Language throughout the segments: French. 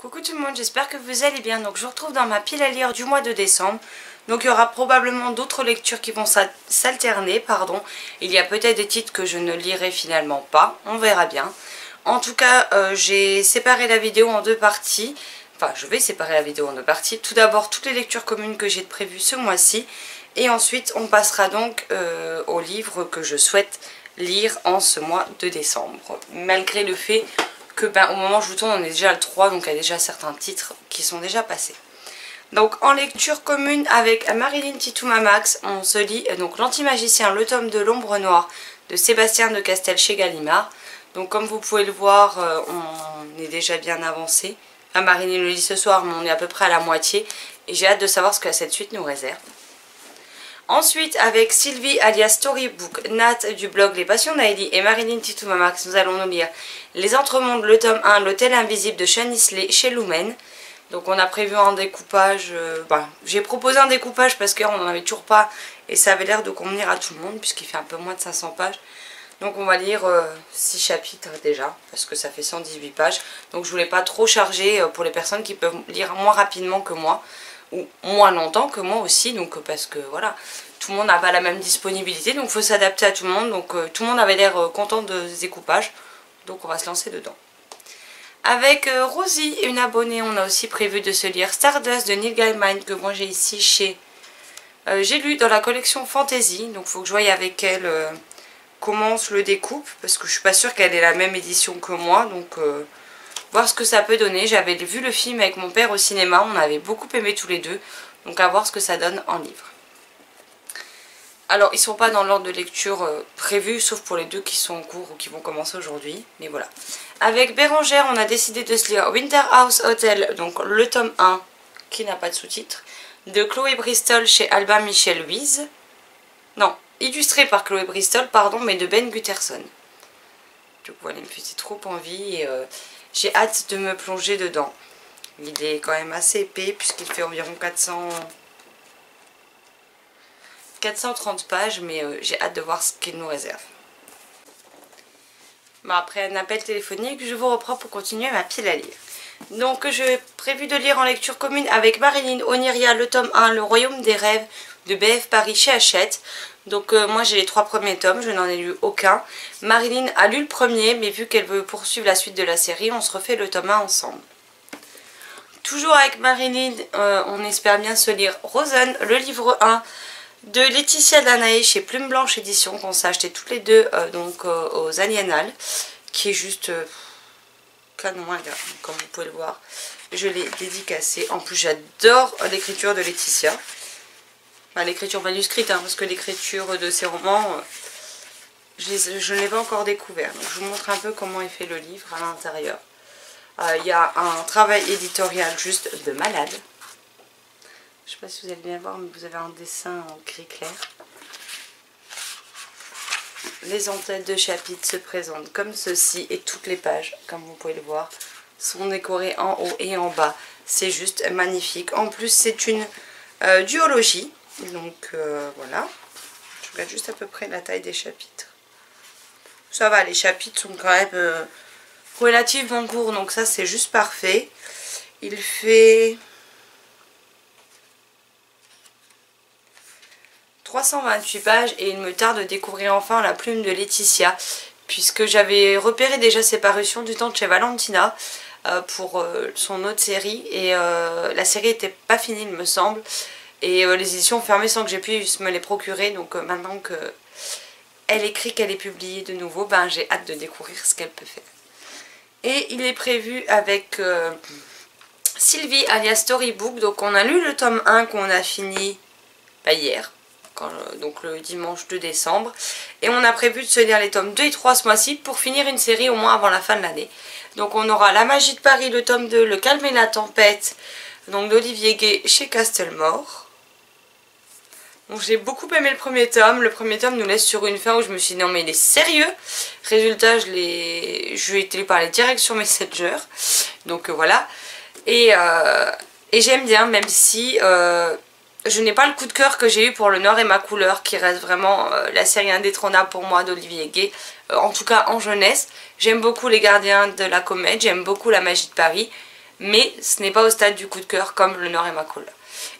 Coucou tout le monde, j'espère que vous allez bien. Donc je vous retrouve dans ma pile à lire du mois de décembre. Donc il y aura probablement d'autres lectures qui vont s'alterner, pardon. Il y a peut-être des titres que je ne lirai finalement pas, on verra bien. En tout cas, j'ai séparé la vidéo en deux parties. Enfin, je vais séparer la vidéo en deux parties. Tout d'abord, toutes les lectures communes que j'ai prévues ce mois-ci. Et ensuite, on passera donc aux livres que je souhaite lire en ce mois de décembre. Malgré le fait que au moment où je vous tourne, on est déjà le 3, donc il y a déjà certains titres qui sont déjà passés. Donc en lecture commune avec Marilyn Titoumamax, on se lit donc L'Antimagicien, le tome de l'ombre noire de Sébastien de Castel chez Gallimard. Donc comme vous pouvez le voir, on est déjà bien avancé. Marilyn le lit ce soir, mais on est à peu près à la moitié. Et j'ai hâte de savoir ce que cette suite nous réserve. Ensuite, avec Sylvie alias Storybook, Nat du blog Les Passions d'Heidi et Marilyn Titoumamax, nous allons nous lire Les Entremondes, le tome 1, L'Hôtel Invisible de Shanice Lee chez Lumen. Donc on a prévu un découpage, j'ai proposé un découpage parce qu'on n'en avait toujours pas et ça avait l'air de convenir à tout le monde puisqu'il fait un peu moins de 500 pages. Donc on va lire 6 chapitres déjà parce que ça fait 118 pages. Donc je voulais pas trop charger pour les personnes qui peuvent lire moins rapidement que moi. Ou moins longtemps que moi aussi, donc parce que voilà, tout le monde n'a pas la même disponibilité, donc il faut s'adapter à tout le monde. Donc tout le monde avait l'air content de ce découpage, donc on va se lancer dedans. Avec Rosie, une abonnée, on a aussi prévu de se lire Stardust de Neil Gaiman, que moi j'ai ici chez... j'ai lu dans la collection Fantasy, donc il faut que je voie avec elle comment on se le découpe, parce que je suis pas sûre qu'elle ait la même édition que moi, donc... voir ce que ça peut donner. J'avais vu le film avec mon père au cinéma, on avait beaucoup aimé tous les deux, donc à voir ce que ça donne en livre. Alors ils sont pas dans l'ordre de lecture prévu, sauf pour les deux qui sont en cours ou qui vont commencer aujourd'hui, mais voilà. Avec Bérangère, on a décidé de se lire Winter House Hotel, donc le tome 1, qui n'a pas de sous-titres, de Chloé Bristol chez Albin Michel Louise. Non, illustré par Chloé Bristol, pardon, mais de Ben Gutterson. Donc voilà, il me faisait trop envie et... j'ai hâte de me plonger dedans. Il est quand même assez épais puisqu'il fait environ 430 pages, mais j'ai hâte de voir ce qu'il nous réserve. Bon, après un appel téléphonique, je vous reprends pour continuer ma pile à lire. Donc j'ai prévu de lire en lecture commune avec Marilyn Oniria le tome 1, Le Royaume des Rêves de BF Paris chez Hachette. Donc moi j'ai les 3 premiers tomes, je n'en ai lu aucun. Marilyn a lu le premier, mais vu qu'elle veut poursuivre la suite de la série, on se refait le tome 1 ensemble. Toujours avec Marilyn, on espère bien se lire Rosen, le livre 1 de Laetitia Danaé chez Plume Blanche Édition, qu'on s'est acheté toutes les deux aux Aliénales, qui est juste canon, comme vous pouvez le voir. Je l'ai dédicacé. En plus j'adore l'écriture de Laetitia. L'écriture manuscrite, parce que l'écriture de ces romans, je ne l'ai pas encore découvert. Donc je vous montre un peu comment est fait le livre à l'intérieur. Il y a un travail éditorial juste de malade. Je ne sais pas si vous allez bien voir, mais vous avez un dessin en gris clair. Les entêtes de chapitres se présentent comme ceci et toutes les pages, comme vous pouvez le voir, sont décorées en haut et en bas. C'est juste magnifique. En plus, c'est une duologie. Donc voilà, je regarde juste à peu près la taille des chapitres. Ça va, les chapitres sont quand même relativement courts, donc ça c'est juste parfait. Il fait 328 pages et il me tarde de découvrir enfin La Plume de Laetitia, puisque j'avais repéré déjà ses parutions du temps de chez Valentina pour son autre série, et la série n'était pas finie il me semble. Et les éditions ont fermé sans que j'ai pu me les procurer. Donc maintenant qu'elle écrit, qu'elle est publiée de nouveau, j'ai hâte de découvrir ce qu'elle peut faire. Et il est prévu avec Sylvie alias Storybook. Donc on a lu le tome 1 qu'on a fini hier. Donc le dimanche 2 décembre. Et on a prévu de se lire les tomes 2 et 3 ce mois-ci pour finir une série au moins avant la fin de l'année. Donc on aura La Magie de Paris, le tome 2, Le Calme et la Tempête, donc d'Olivier Gay chez Castelmore. Donc j'ai beaucoup aimé le premier tome. Le premier tome nous laisse sur une fin où je me suis dit non mais il est sérieux. Résultat, je lui ai été parler direct sur Messenger. Donc voilà. Et j'aime bien, même si je n'ai pas le coup de cœur que j'ai eu pour Le Noir et ma couleur, qui reste vraiment la série indétrônable pour moi d'Olivier Gay. En tout cas en jeunesse. J'aime beaucoup Les Gardiens de la Comète, j'aime beaucoup La Magie de Paris. mais ce n'est pas au stade du coup de cœur comme Le Noir et ma couleur.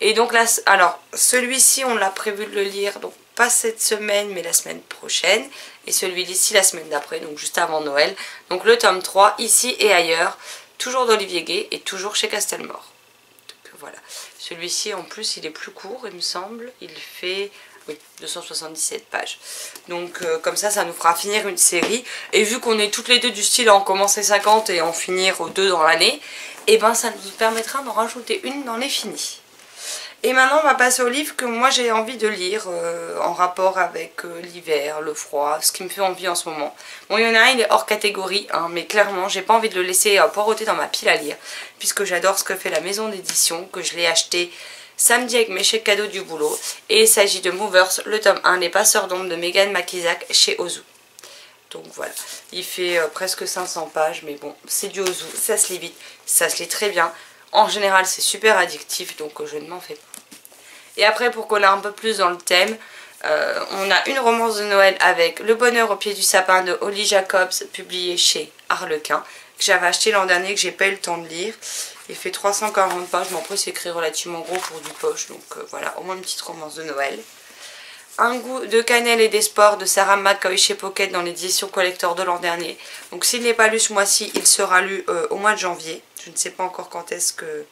Et donc là, alors celui-ci on l'a prévu de le lire, donc pas cette semaine mais la semaine prochaine, et celui-ci la semaine d'après, donc juste avant Noël. Donc le tome 3, Ici et ailleurs, toujours d'Olivier Gay et toujours chez Castelmore. Donc voilà, celui-ci en plus il est plus court il me semble, il fait... oui, 277 pages. Donc comme ça nous fera finir une série. Et vu qu'on est toutes les deux du style à en commencer 50 et en finir 2 dans l'année, et ben ça nous permettra d'en rajouter une dans les finis. Et maintenant on va passer au livre que moi j'ai envie de lire en rapport avec l'hiver, le froid, ce qui me fait envie en ce moment. Bon, il y en a un, il est hors catégorie, hein, mais clairement j'ai pas envie de le laisser poireauter dans ma pile à lire, puisque j'adore ce que fait la maison d'édition, que je l'ai acheté samedi avec mes chèques cadeaux du boulot. Et il s'agit de Movers, le tome 1, Les Passeurs d'ombre de Megan Makizak chez Ozu. Donc voilà, il fait presque 500 pages, mais bon, c'est du Ozu, ça se lit vite, ça se lit très bien. En général, c'est super addictif, donc je ne m'en fais pas. Et après, pour qu'on ait un peu plus dans le thème, on a une romance de Noël avec Le bonheur au pied du sapin de Holly Jacobs, publié chez Harlequin, que j'avais acheté l'an dernier, que j'ai pas eu le temps de lire. Il fait 340 pages, mais après c'est écrit relativement gros pour du poche, donc voilà, au moins une petite romance de Noël. Un goût de cannelle et d'espoir de Sarah McCoy chez Pocket dans l'édition collector de l'an dernier. Donc s'il n'est pas lu ce mois-ci, il sera lu au mois de janvier. Je ne sais pas encore quand est-ce que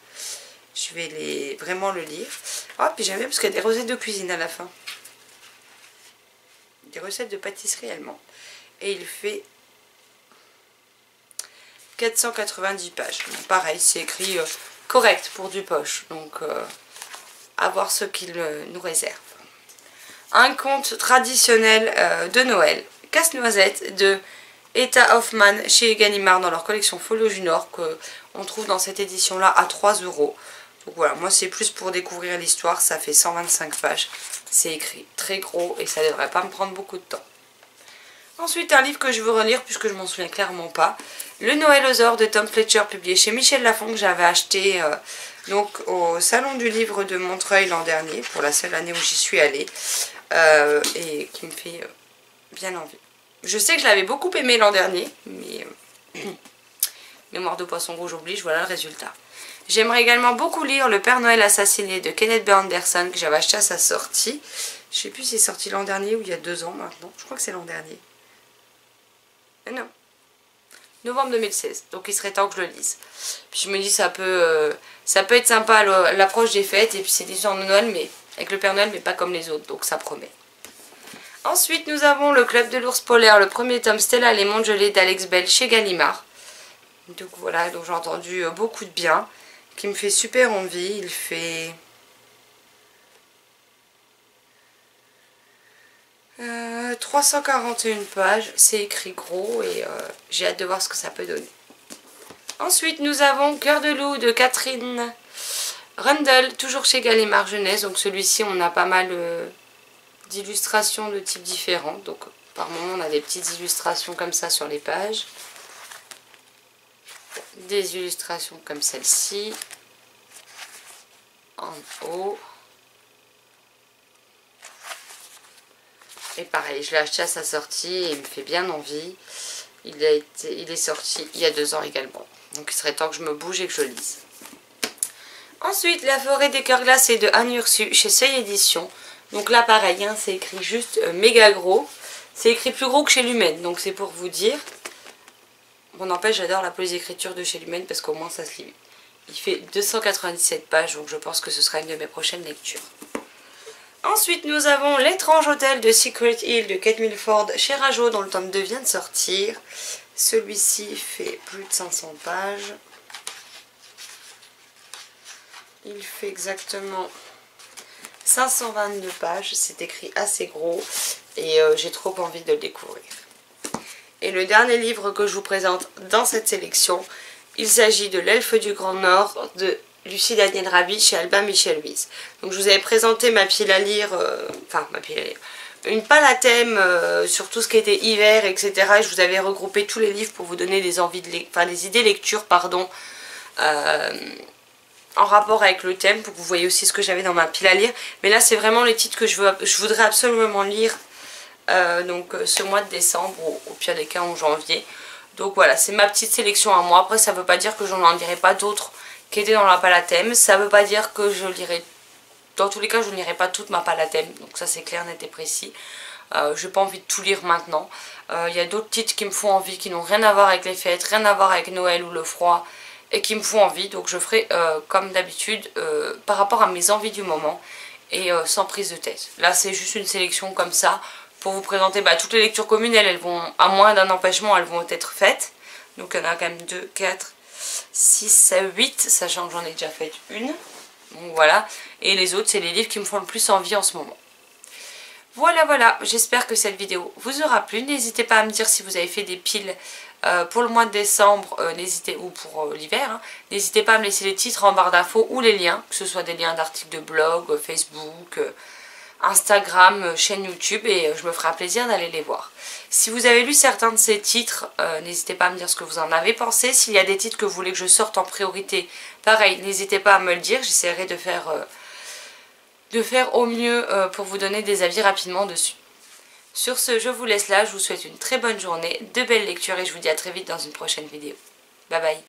je vais vraiment le lire. Oh, puis j'aime bien parce qu'il y a des recettes de cuisine à la fin. Des recettes de pâtisserie allemande. Et il fait 490 pages. Donc, pareil, c'est écrit correct pour du poche. Donc à voir ce qu'il nous réserve. Un conte traditionnel de Noël, Casse-Noisette de Etta Hoffmann chez Gallimard dans leur collection Folio du Nord, qu'on trouve dans cette édition là à 3 €. Donc voilà, moi c'est plus pour découvrir l'histoire, ça fait 125 pages, c'est écrit très gros et ça ne devrait pas me prendre beaucoup de temps. Ensuite un livre que je veux relire puisque je m'en souviens clairement pas, Le Noël aux Ors de Tom Fletcher, publié chez Michel Lafon, que j'avais acheté donc au salon du livre de Montreuil l'an dernier, pour la seule année où j'y suis allée, et qui me fait bien envie. Je sais que je l'avais beaucoup aimé l'an dernier, mais mémoire de poisson rouge oblige, voilà le résultat. J'aimerais également beaucoup lire Le Père Noël assassiné de Kenneth B. Anderson, que j'avais acheté à sa sortie. Je sais plus si c'est sorti l'an dernier ou il y a 2 ans maintenant. Je crois que c'est l'an dernier. Non. Novembre 2016. Donc il serait temps que je le lise. Puis je me dis ça peut être sympa à l'approche des fêtes. Et puis c'est l'histoire de Noël, mais avec le Père Noël, mais pas comme les autres. Donc ça promet. Ensuite nous avons Le Club de l'ours polaire, le premier tome Stella les mondes gelés d'Alex Bell chez Gallimard. Donc voilà, donc j'ai entendu beaucoup de bien, qui me fait super envie. Il fait 341 pages, c'est écrit gros et j'ai hâte de voir ce que ça peut donner. Ensuite nous avons Cœur de loup de Catherine Rundle, toujours chez Gallimard Jeunesse. Donc celui-ci on a pas mal d'illustrations de types différents, donc par moment on a des petites illustrations comme ça sur les pages, des illustrations comme celle-ci en haut, et pareil je l'ai acheté à sa sortie et il me fait bien envie. Il est sorti il y a 2 ans également, donc il serait temps que je me bouge et que je lise. Ensuite La forêt des cœurs glacés de Anne Ursu chez Seuil Édition. Donc là pareil, hein, c'est écrit juste méga gros. C'est écrit plus gros que chez Lumen, donc c'est pour vous dire. Bon, n'empêche, j'adore la police d'écriture de chez Lumen parce qu'au moins ça se lit. Il fait 297 pages, donc je pense que ce sera une de mes prochaines lectures. Ensuite nous avons L'étrange hôtel de Secret Hill de Kate Milford chez Rajo, dont le tome 2 vient de sortir. Celui-ci fait plus de 500 pages. Il fait exactement 522 pages, c'est écrit assez gros et j'ai trop envie de le découvrir. Et le dernier livre que je vous présente dans cette sélection, il s'agit de L'Elfe du Grand Nord de Lucie Daniel Raby chez Albin Michel Ruiz. Donc je vous avais présenté ma pile à lire, une pile à thème sur tout ce qui était hiver, etc. Et je vous avais regroupé tous les livres pour vous donner des idées lecture, pardon, en rapport avec le thème, pour que vous voyez aussi ce que j'avais dans ma pile à lire. Mais là c'est vraiment les titres que je voudrais absolument lire ce mois de décembre, au pire des cas en janvier. Donc voilà, c'est ma petite sélection à moi. Après ça veut pas dire que je n'en lirai pas d'autres qui étaient dans la palle à thème. Ça veut pas dire que je lirai... Dans tous les cas je ne lirai pas toute ma palle à thème. Donc ça c'est clair, net et précis. J'ai pas envie de tout lire maintenant. Il y a d'autres titres qui me font envie, qui n'ont rien à voir avec les fêtes, rien à voir avec Noël ou le froid, et qui me font envie. Donc je ferai comme d'habitude par rapport à mes envies du moment et sans prise de tête. Là c'est juste une sélection comme ça pour vous présenter toutes les lectures communes. Elles vont, à moins d'un empêchement, elles vont être faites. Donc il y en a quand même 2, 4, 6, 8, sachant que j'en ai déjà fait une. Donc voilà. Et les autres c'est les livres qui me font le plus envie en ce moment. Voilà, j'espère que cette vidéo vous aura plu. N'hésitez pas à me dire si vous avez fait des piles pour le mois de décembre, ou pour l'hiver. Hein. N'hésitez pas à me laisser les titres en barre d'infos ou les liens, que ce soit des liens d'articles de blog, Facebook, Instagram, chaîne YouTube, et je me ferai un plaisir d'aller les voir. Si vous avez lu certains de ces titres, n'hésitez pas à me dire ce que vous en avez pensé. S'il y a des titres que vous voulez que je sorte en priorité, pareil, n'hésitez pas à me le dire. J'essaierai de faire au mieux pour vous donner des avis rapidement dessus. Sur ce, je vous laisse là, je vous souhaite une très bonne journée, de belles lectures et je vous dis à très vite dans une prochaine vidéo. Bye bye.